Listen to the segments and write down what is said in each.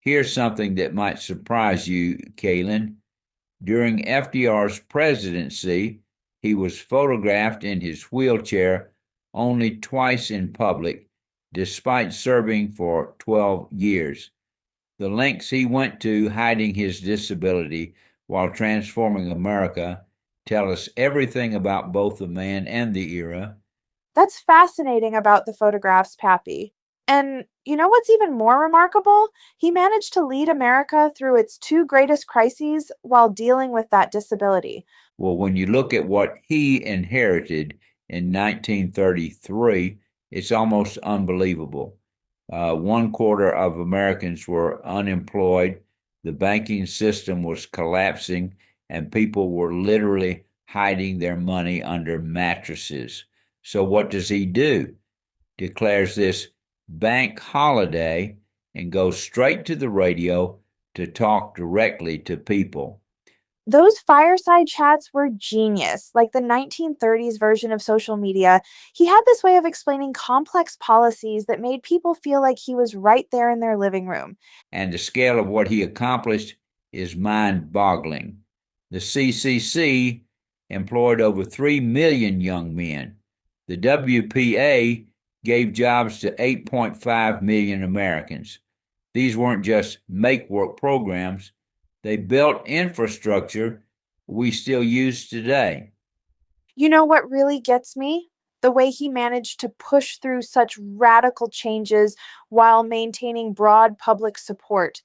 Here's something that might surprise you, KALIN. During FDR's presidency, he was photographed in his wheelchair only twice in public, despite serving for 12 years. The lengths he went to hiding his disability while transforming America tell us everything about both the man and the era. That's fascinating about the photographs, Pappy. And you know what's even more remarkable? He managed to lead America through its two greatest crises while dealing with that disability. Well, when you look at what he inherited in 1933, it's almost unbelievable. One quarter of Americans were unemployed, the banking system was collapsing, and people were literally hiding their money under mattresses. So, what does he do? Declares this bank holiday and goes straight to the radio to talk directly to people. Those fireside chats were genius, like the 1930s version of social media. He had this way of explaining complex policies that made people feel like he was right there in their living room. And the scale of what he accomplished is mind boggling. The CCC employed over 3 million young men. The WPA gave jobs to 8.5 million Americans. These weren't just make work programs, they built infrastructure we still use today. You know what really gets me? The way he managed to push through such radical changes while maintaining broad public support.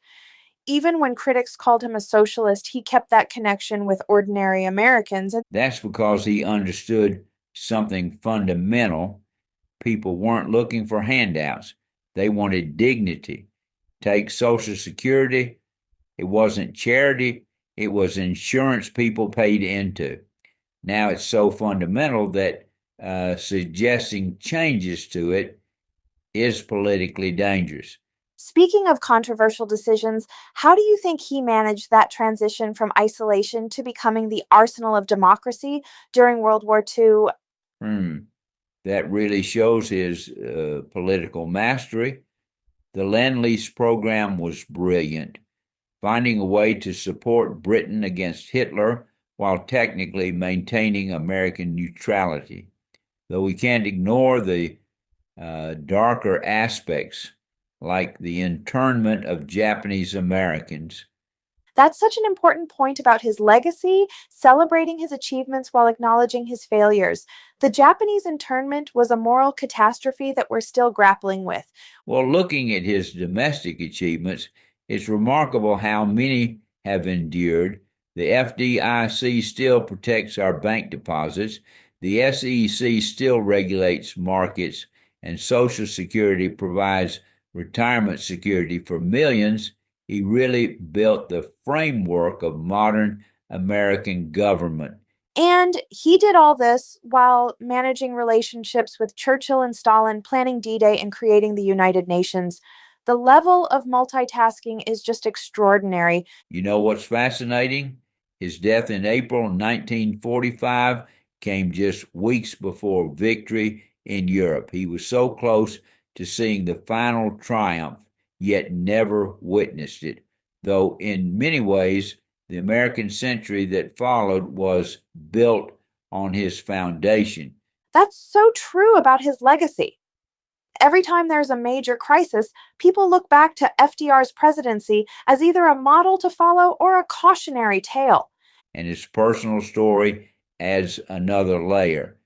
Even when critics called him a socialist, he kept that connection with ordinary Americans. And That's because he understood something fundamental. People weren't looking for handouts, they wanted dignity. Take Social Security, it wasn't charity, it was insurance people paid into. Now it's so fundamental that suggesting changes to it is politically dangerous. speaking of controversial decisions, how do you think he managed that transition from isolation to becoming the arsenal of democracy during World War II? Hmm. That really shows his political mastery. The Lend Lease program was brilliant, finding a way to support Britain against Hitler while technically maintaining American neutrality. Though we can't ignore the darker aspects, like the internment of Japanese Americans. That's such an important point about his legacy, celebrating his achievements while acknowledging his failures. The Japanese internment was a moral catastrophe that we're still grappling with. Well, looking at his domestic achievements, it's remarkable how many have endured. The FDIC still protects our bank deposits, the SEC still regulates markets, and Social Security provides retirement security for millions. He really built the framework of modern American government. And he did all this while managing relationships with Churchill and Stalin, planning D Day, and creating the United Nations. The level of multitasking is just extraordinary. You know what's fascinating? His death in April 1945 came just weeks before victory in Europe. He was so close to seeing the final triumph, yet never witnessed it, though in many ways the American century that followed was built on his foundation. That's so true about his legacy. Every time there's a major crisis, people look back to FDR's presidency as either a model to follow or a cautionary tale. And his personal story adds another layer.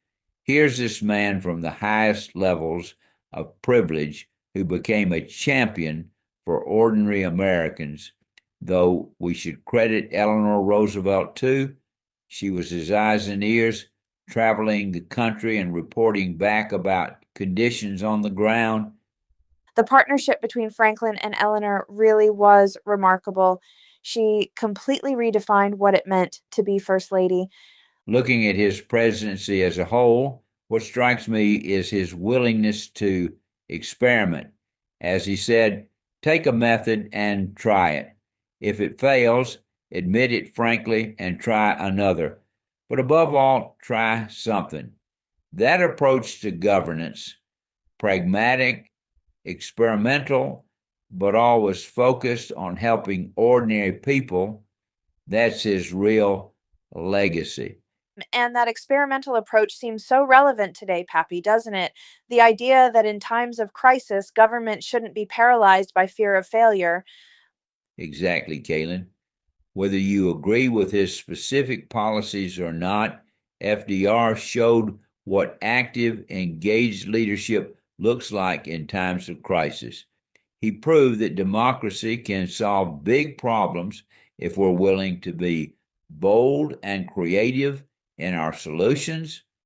Here's this man from the highest levels of privilege who became a champion for ordinary Americans, though we should credit Eleanor Roosevelt too. She was his eyes and ears, traveling the country and reporting back about conditions on the ground. The partnership between Franklin and Eleanor really was remarkable. She completely redefined what it meant to be First Lady. Looking at his presidency as a whole, what strikes me is his willingness to experiment. As he said, take a method and try it. If it fails, admit it frankly and try another. But above all, try something. That approach to governance, pragmatic, experimental, but always focused on helping ordinary people. That's his real legacy. And that experimental approach seems so relevant today, Pappy, doesn't it? The idea that in times of crisis, government shouldn't be paralyzed by fear of failure. Exactly, Kalin. Whether you agree with his specific policies or not, FDR showed what active, engaged leadership looks like in times of crisis. He proved that democracy can solve big problems if we're willing to be bold and creative in our solutions